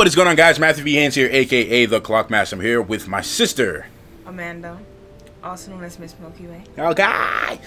What is going on, guys? Matthew V. Haynes here, aka the Clockmaster. I'm here with my sister Amanda, also known as Miss Milky Way. Okay.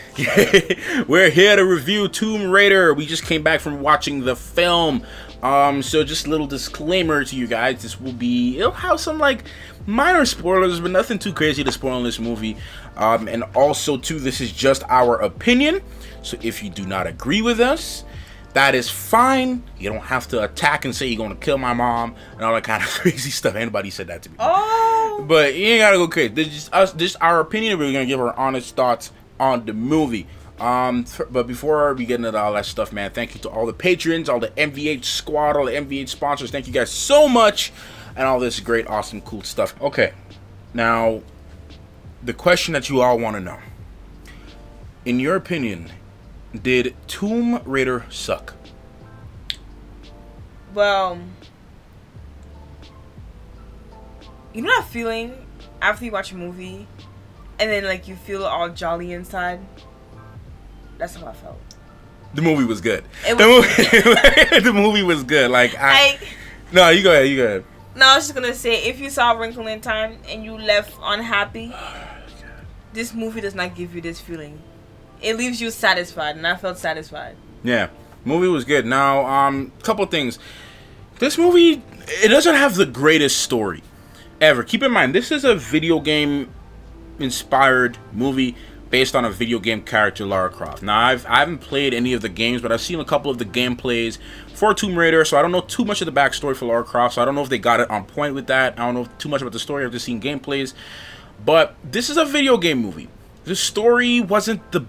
We're here to review Tomb Raider. We just came back from watching the film. So just a little disclaimer to you guys. It'll have some like minor spoilers, but nothing too crazy to spoil in this movie. And also too, this is just our opinion. So if you do not agree with us, that is fine. You don't have to attack and say you're gonna kill my mom and all that kind of crazy stuff. Anybody said that to me. Oh! But you ain't gotta go crazy. This is just us, just our opinion. We're gonna give our honest thoughts on the movie. But before we get into all that stuff, man, thank you to all the patrons, all the MVH squad, all the MVH sponsors. Thank you guys so much, and all this great, awesome, cool stuff. Okay, now the question that you all want to know: in your opinion, did Tomb Raider suck? Well, you know that feeling after you watch a movie and then like you feel all jolly inside? That's how I felt. The movie was good. The movie was good. No, you go ahead. You go ahead. No, I was just gonna say, if you saw A Wrinkle in Time and you left unhappy, this movie does not give you this feeling. It leaves you satisfied, and I felt satisfied. Yeah, movie was good. Now, couple things. This movie, it doesn't have the greatest story ever. Keep in mind, this is a video game inspired movie based on a video game character, Lara Croft. Now, I haven't played any of the games, but I've seen a couple of the gameplays for Tomb Raider, so I don't know too much of the backstory for Lara Croft, so I don't know if they got it on point with that. I don't know too much about the story. I've just seen gameplays. But this is a video game movie. The story wasn't the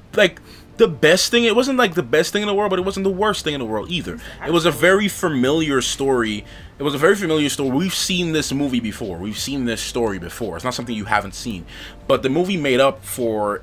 best thing. It wasn't like the best thing in the world, but it wasn't the worst thing in the world either. It was a very familiar story. It was a very familiar story. We've seen this movie before. We've seen this story before. It's not something you haven't seen. But the movie made up for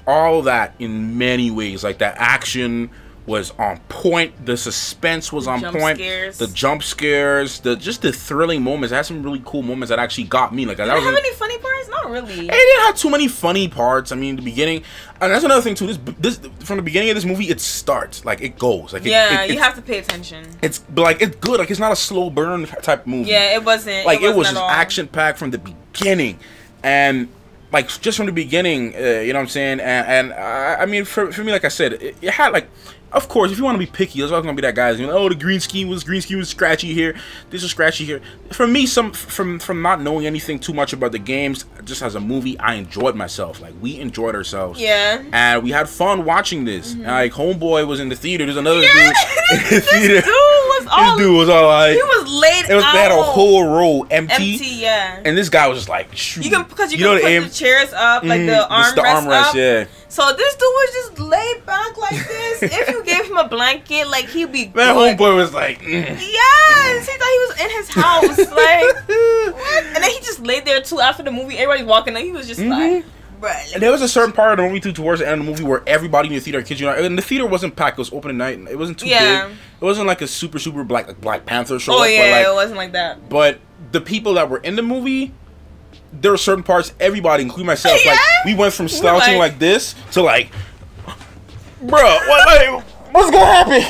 all that in many ways. Like, that action was on point. The suspense was on point. The jump scares, just the thrilling moments. It had some really cool moments that actually got me. Like, did it have any funny parts? Not really. It didn't have too many funny parts. I mean, the beginning, and that's another thing too. This from the beginning of this movie, it starts like it goes. Like, yeah, you have to pay attention. But like, it's good. Like, it's not a slow burn type movie. Yeah, it wasn't. Like, it was just action packed from the beginning, and like just from the beginning, you know what I'm saying? And I mean, for me, like I said, it had like. Of course, if you want to be picky, there's always gonna be that guy. You know, oh, the green screen was scratchy here. This is scratchy here. For me, from not knowing anything too much about the games, just as a movie, I enjoyed myself. Like, we enjoyed ourselves. Yeah. And we had fun watching this. And, like, homeboy was in the theater. There's another dude in the theater. This dude was all like, he was laid out. They had a whole row empty. Yeah. And this guy was just like, shoot. You can put the chairs up, like the armrest up. Yeah. So this dude was just laid back like this. If you gave him a blanket, like, he'd be good. That homeboy was like, yes, he thought he was in his house. Like, what? And then he just laid there too after the movie. Everybody's walking, and he was just like, bruh. And there was a certain part of the movie too, towards the end of the movie, where everybody in the theater, kids, you know, and the theater wasn't packed. It was open at night. It wasn't too big. It wasn't like a super Black Panther show. Oh yeah, it wasn't like that. But the people that were in the movie, there were certain parts, everybody, including myself, like, we went from slouching like this to like, bruh, what's gonna happen?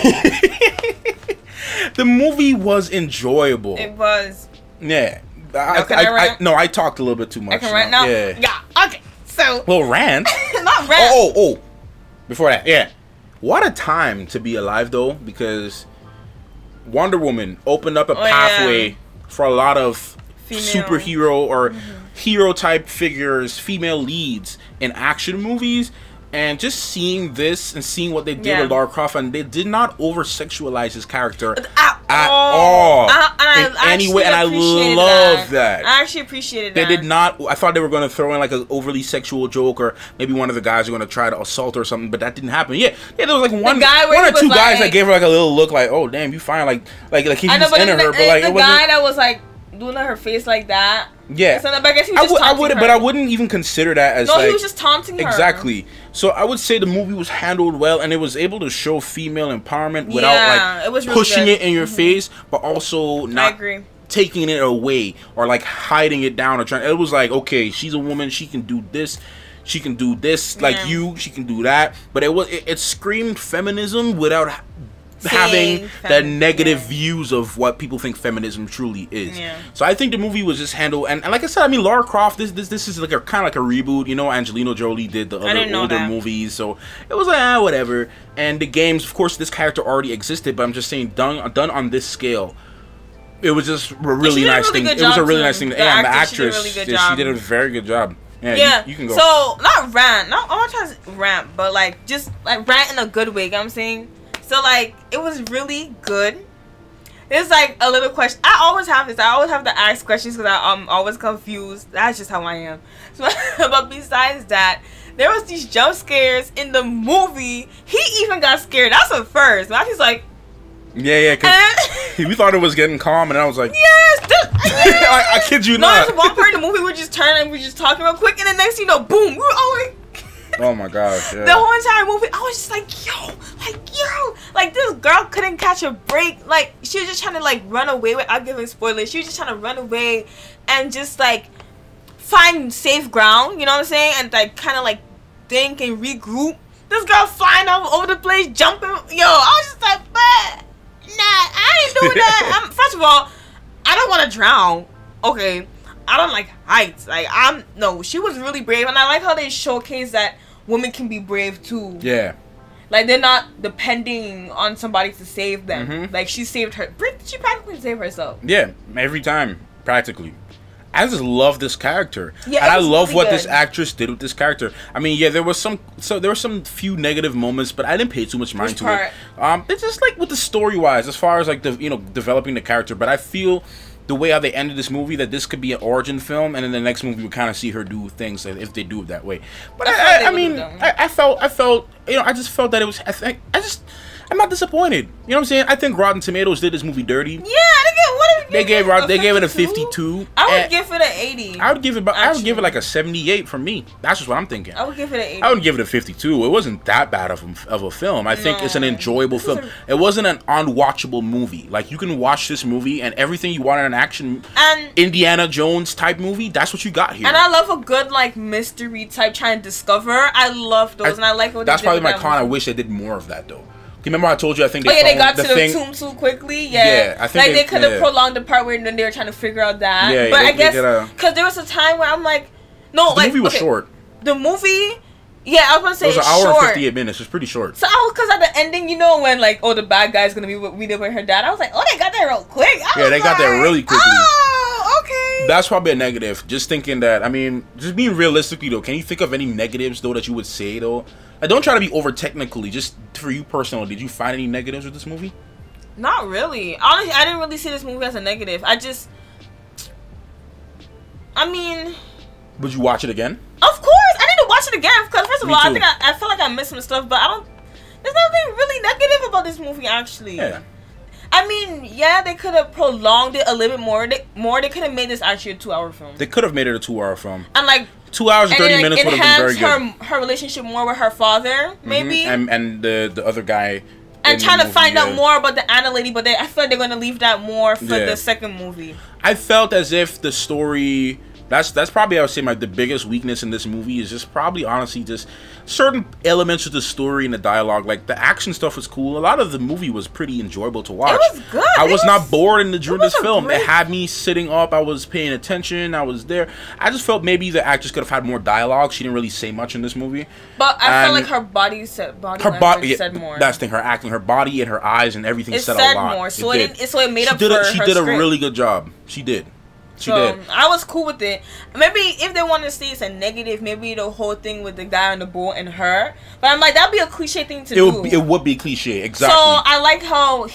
The movie was enjoyable. It was. Yeah. I talked a little bit too much. I can rant now? Yeah. Okay. So. Well, rant. Not rant. Oh. Before that, yeah. What a time to be alive, though, because Wonder Woman opened up a pathway for a lot of superhero or hero type figures, female leads in action movies, and just seeing this and seeing what they did with Lara Croft, and they did not over sexualize his character at all in any way, and I love that. I actually appreciated that. They did not. I thought they were going to throw in like an overly sexual joke, or maybe one of the guys were going to try to assault her or something, but that didn't happen. Yeah, there was like one or two guys that gave her like a little look, like, oh damn, you fine, like he was into her, but like the guy that was like doing her face like that. Yeah, so but I guess he was just taunting her. But I wouldn't even consider that as he was just taunting her. Exactly. So I would say the movie was handled well, and it was able to show female empowerment without like pushing it in your face, but also not taking it away or like hiding it down or trying. It was like, okay, she's a woman, she can do this. She can do this like you. She can do that. But it screamed feminism without having the negative views of what people think feminism truly is. Yeah. So I think the movie was just handled, and like I said, I mean, Lara Croft, this is like a kind of like a reboot. You know, Angelina Jolie did the other older movies, so it was like whatever. And the games, of course, this character already existed, but I'm just saying, done on this scale, it was just a really nice thing. It was a really nice thing. And the actress, she did a very good job. Yeah, you can go. So not rant, not all trying to rant, but like just like rant in a good way. You know what I'm saying? So like it was really good. It's like a little question. I always have this. I always have to ask questions because I'm always confused. That's just how I am. So, but besides that, there was these jump scares in the movie. He even got scared. That's the first. Now he's like, yeah, because we thought it was getting calm, and I was like, yes. I kid you not. There's one part in the movie we're just turning, we're just talking real quick, and then next thing you know, boom, we were all like, oh my gosh, yeah. The whole entire movie, I was just like, yo, like this girl couldn't catch a break. Like she was just trying to like run away without giving spoilers. She was just trying to run away and just like find safe ground, you know what I'm saying, and like kind of like think and regroup. This girl flying all over the place, jumping. Yo, I was just like, but nah, I ain't doing that. First of all, I don't want to drown. Okay, I don't like heights. Like no, she was really brave, and I like how they showcase that women can be brave too. Yeah. Like they're not depending on somebody to save them. Mm-hmm. Like she saved her. She practically saved herself. Yeah, every time, practically. I just love this character, and I love really what this actress did with this character. I mean, yeah, there were some few negative moments, but I didn't pay too much mind to it. It's just like with the story wise, as far as like developing the character. But I feel the way how they ended this movie, that this could be an origin film, and in the next movie we kind of see her do things if they do it that way. But I felt I just felt that it was. I'm not disappointed. You know what I'm saying? I think Rotten Tomatoes did this movie dirty. Yeah, they gave it a 52. I would give it an 80. I would give it like a 78 for me. That's just what I'm thinking. I would give it an 80. I would give it a 52. It wasn't that bad of a film. I think it's an enjoyable film. It wasn't an unwatchable movie. Like you can watch this movie and everything you want in an action Indiana Jones type movie. That's what you got here. And I love a good like mystery type trying to discover. I love those, and I like what that's probably my con. I wish they did more of that though. Remember I told you I think they got to the tomb too quickly. Yeah, I think like they could have prolonged the part where then they were trying to figure out that. Yeah, but I guess because there was a time where I'm like, no, the movie was short. The movie, yeah, I was gonna say it was an hour and 58 minutes. It's pretty short. So because at the ending, when like the bad guy's gonna be with her dad, I was like, they got there real quick. They got there really quickly. Oh, okay. That's probably a negative. Just thinking that. I mean, just being realistically though, can you think of any negatives though that you would say though? I don't try to be over technically. Just for you personally, did you find any negatives with this movie? Not really. Honestly, I didn't really see this movie as a negative. I mean, would you watch it again? Of course, I need to watch it again because first of all, I think I feel like I missed some stuff, but there's nothing really negative about this movie actually. Yeah. I mean, yeah, they could have prolonged it a little bit more. They could have made this actually a 2-hour film. They could have made it a 2-hour film. And like 2 hours and 30 minutes would have been very good. Her relationship more with her father, maybe, and the other guy, and trying to find out more about the Anna lady. But I feel like they're going to leave that more for the second movie. I felt as if the story. That's probably, I would say, the biggest weakness in this movie is just probably honestly just certain elements of the story and the dialogue. Like the action stuff was cool. A lot of the movie was pretty enjoyable to watch. It was good. I was not bored during this film. It had me sitting up. I was paying attention. I was there. I just felt maybe the actress could have had more dialogue. She didn't really say much in this movie. But I felt like her body said more. That's the thing. Her acting, her body, and her eyes and everything said a lot. More. So it made up for her. She did a really good job. She did. I was cool with it. Maybe if they want to say it's a negative, maybe the whole thing with the guy on the boat and her. But I'm like, that'd be a cliche thing to do. It would be cliche, exactly. So I like how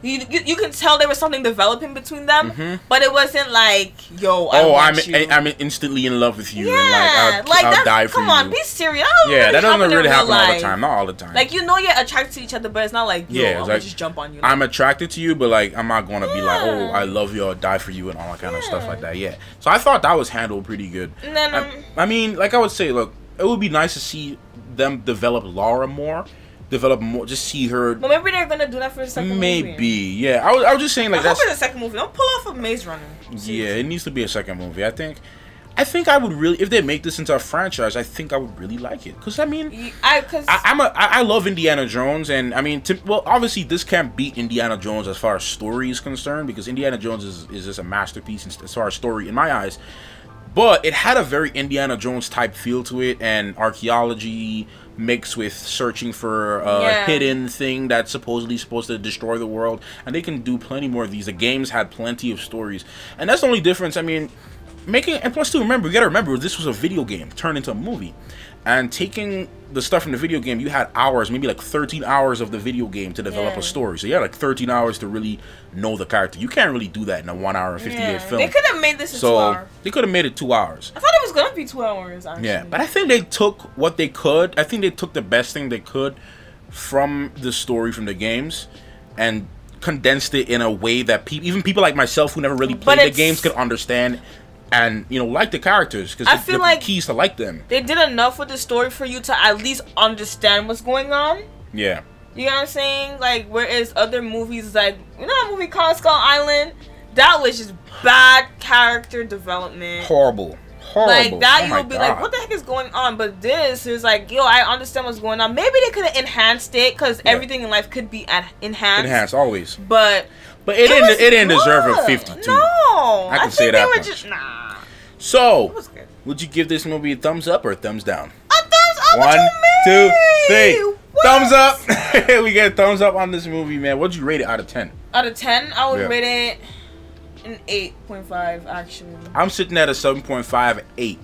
you can tell there was something developing between them, but it wasn't like, I'm instantly in love with you. Yeah, and I'll die for you. Come on, be serious. That doesn't really happen all the time. Not all the time. Like you're attracted to each other, but it's not like I'm gonna just jump on you. I'm attracted to you, but like I'm not gonna be like, I love you, I'll die for you, and all that kind of stuff like that. Yeah. So I thought that was handled pretty good. And then I mean, like I would say, look, it would be nice to see them develop Laura more. Develop more, just see her. Well, maybe they're gonna do that for the second movie. Maybe, yeah. I was just saying, like, that's for the second movie. Don't pull off a Maze Runner. Yeah, it needs to be a second movie. I think I think I would really, if they make this into a franchise, I think I would really like it. Because, I mean, I love Indiana Jones, and, I mean, well, obviously, this can't beat Indiana Jones as far as story is concerned, because Indiana Jones is just a masterpiece as far as story in my eyes. But it had a very Indiana Jones type feel to it, and archaeology mixed with searching for a hidden thing that's supposedly supposed to destroy the world. And they can do plenty more of these. The games had plenty of stories. And that's the only difference. I mean, and plus too, remember, you gotta remember, this was a video game turned into a movie. And taking the stuff from the video game, you had hours, maybe like 13 hours of the video game to develop a story. So you had like 13 hours to really know the character. You can't really do that in a 1 hour and 50-minute film. They could have made this in 2 hours. They could have made it 2 hours. I thought it was gonna be 2 hours, actually. Yeah, but I think they took what they could. I think they took the best thing they could from the story from the games and condensed it in a way that even people like myself who never really played the games could understand. And, you know, like the characters, because the like keys to like them. They did enough with the story for you to at least understand what's going on. Yeah. You know what I'm saying? Like, whereas other movies, like, you know that movie called Skull Island? That was just bad character development. Horrible. Like, that you would be like, what the heck is going on? But this is like, yo, I understand what's going on. Maybe they could have enhanced it, because everything in life could be enhanced. Enhanced, always. But it didn't deserve a 52. No. I can say that much. Just, So, would you give this movie a thumbs up or a thumbs down? A thumbs up. 1, 2, 3. What? Thumbs up. We get a thumbs up on this movie, man. What'd you rate it out of 10? Out of 10, I would rate it an 8.5. Actually, I'm sitting at a 7.5, 8.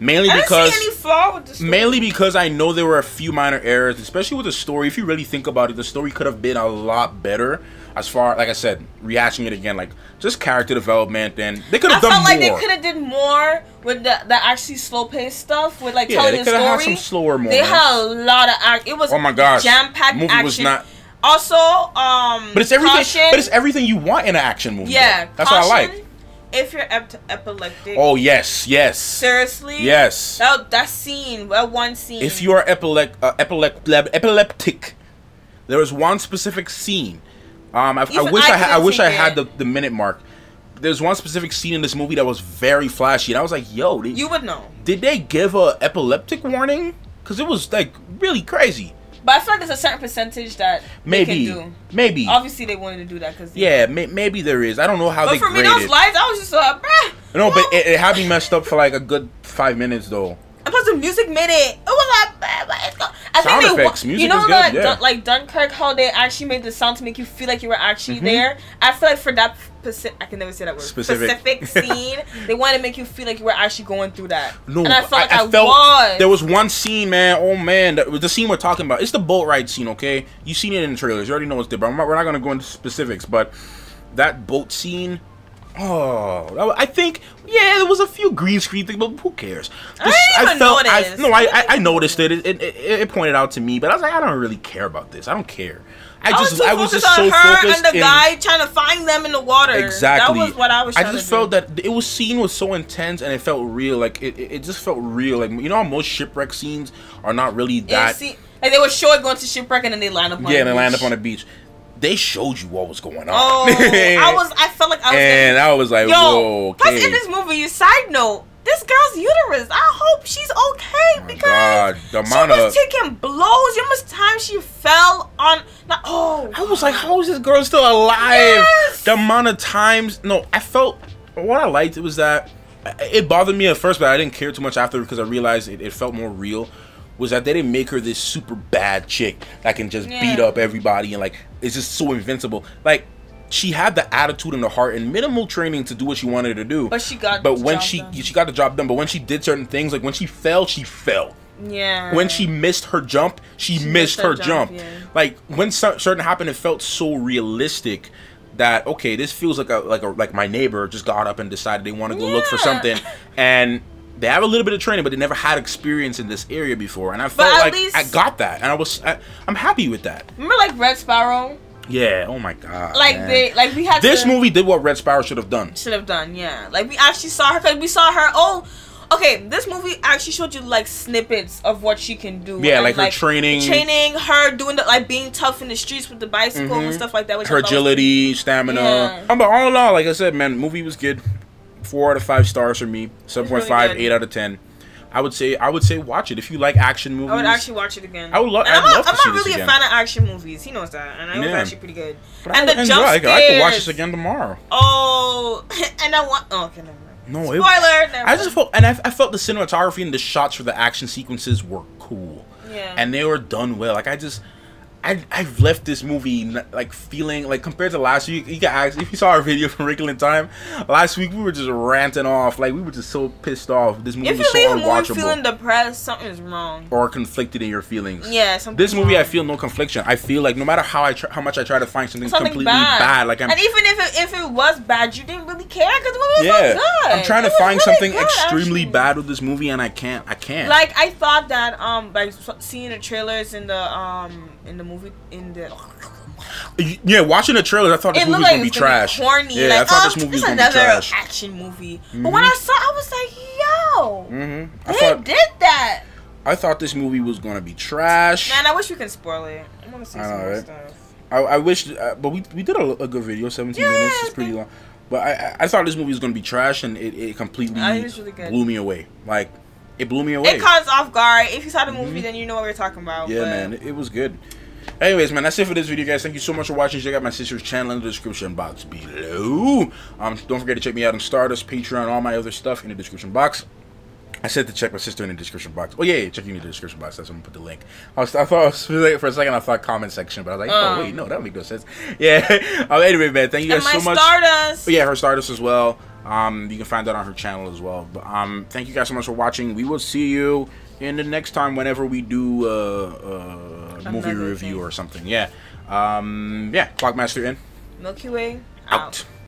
Mainly because I didn't see any flaw with the story. Mainly because I know there were a few minor errors, especially with the story. If you really think about it, the story could have been a lot better. As far, like I said, rehashing it again, like just character development, and they could have done more. I felt like they could have did more with the actually slow paced stuff, with like telling the story. They could have had some slower moments. They had a lot of it was, oh my gosh, jam packed action. Movie was not. Also, but it's everything. But it's everything you want in an action movie. Yeah, that's what I like. If you're epileptic. Oh yes. Seriously. Yes. That scene, that one scene. If you are epileptic, there was one specific scene. I wish I had the minute mark. There's one specific scene in this movie that was very flashy, and I was like, "Yo, you would know." Did they give a epileptic warning? Because it was like really crazy. But I feel like there's a certain percentage that they can do. Maybe. Obviously, they wanted to do that because. Yeah, maybe there is. I don't know how they graded. But for me, those lights, I was just like, bruh. No, but it had me messed up for like a good 5 minutes though. And plus, the music made it. It was like, sound effects. Music was good, yeah. Like Dunkirk, how they actually made the sound to make you feel like you were actually there. I feel like for that I can never say that word. Specific scene, they wanted to make you feel like you were actually going through that. No, and I felt like I was. There was one scene, man. Oh man, the scene we're talking about. It's the boat ride scene, okay? You've seen it in the trailers. You already know what's there, but we're not gonna go into specifics. But that boat scene. Oh, I think there was a few green screen things, but who cares? I noticed it. It pointed out to me, but I was like, I don't really care about this. I don't care. I was just so focused on the guy trying to find them in the water. Exactly. That was what I was. I just felt that it was scene was so intense and it felt real. Like it just felt real. Like, you know how most shipwreck scenes are not really that. Like they were short going to shipwreck and then they land up on the beach. Yeah, they land up on the beach. They showed you what was going on. Oh, I felt like I was. And I was like, whoa. Okay. Plus, in this movie, side note, this girl's uterus. I hope she's okay because she was taking blows. You know how much time she fell on. I was like, how is this girl still alive? Yes. The amount of times. No, I felt. What I liked was that it bothered me at first, but I didn't care too much after because I realized it felt more real. Was that they didn't make her this super bad chick that can just beat up everybody and like it's just so invincible. Like, she had the attitude and the heart and minimal training to do what she wanted to do. But she got she got the job done. But when she did certain things, like when she fell, she fell. Yeah. When she missed her jump, she missed her jump. Yeah. Like when certain happened, it felt so realistic that okay, this feels like my neighbor just got up and decided they want to go look for something and. They have a little bit of training, but they never had experience in this area before, and I felt like I got that, and I'm happy with that. Remember, like Red Sparrow? Yeah. Oh my god. Like man. We had this movie did what Red Sparrow should have done. Yeah. Like we actually saw her because we saw her. Oh, okay. This movie actually showed you like snippets of what she can do. Yeah, and, like her training, her doing the being tough in the streets with the bicycle and stuff like that. Her agility, stamina. Yeah. But all in all, like I said, man, movie was good. 4 out of 5 stars for me. 7.5, really 8 out of 10. I would say watch it if you like action movies. I would actually watch it again. I'd love to see I'm this not really again. a fan of action movies. He knows that, and it was actually pretty good. But and the jump scares. I could watch this again tomorrow. Oh, and I want. Oh, okay, never mind. No, spoiler. I just felt, and I felt the cinematography and the shots for the action sequences were cool. Yeah. And they were done well. Like I've left this movie like feeling like compared to last week. You can ask if you saw our video from Wrinkle in Time. Last week we were just ranting off, like we were just so pissed off. This movie was so unwatchable. If you leave a movie feeling depressed, something's wrong. Or conflicted in your feelings. Yeah, this movie wrong. I feel no confliction. I feel like no matter how much I try to find something completely bad, like and even if it was bad, you didn't really care because the movie was so good. I'm trying to find really something extremely bad with this movie, and I can't. Like I thought that like seeing the trailers in the movie watching the trailers, I thought this movie was gonna be trash. Corny. Yeah, like, I thought this movie was gonna be trash. Action movie. But when I saw, I was like, yo, they did that. I thought this movie was gonna be trash. Man, I wish we could spoil it. I want to see some more stuff. I wish, but we did a good video, 17 minutes. It's pretty long. But I thought this movie was gonna be trash, and it completely blew me away. Like it blew me away. It caught us off guard. If you saw the movie, then you know what we're talking about. Yeah, man, it was good. Anyways, man, that's it for this video, guys. Thank you so much for watching. Check out my sister's channel in the description box below. Don't forget to check me out on Stardust, Patreon, all my other stuff in the description box. I said to check my sister in the description box. Oh yeah, check you in the description box. That's when I put the link. I thought for a second I thought comment section, but I was like, oh wait, no, that would make no sense. Yeah. Anyway, man, thank you guys so much. Stardust. Yeah, her Stardust as well. You can find that on her channel as well. But thank you guys so much for watching. We will see you in the next time whenever we do movie review or something. Yeah. Clockmaster in. Milky Way out.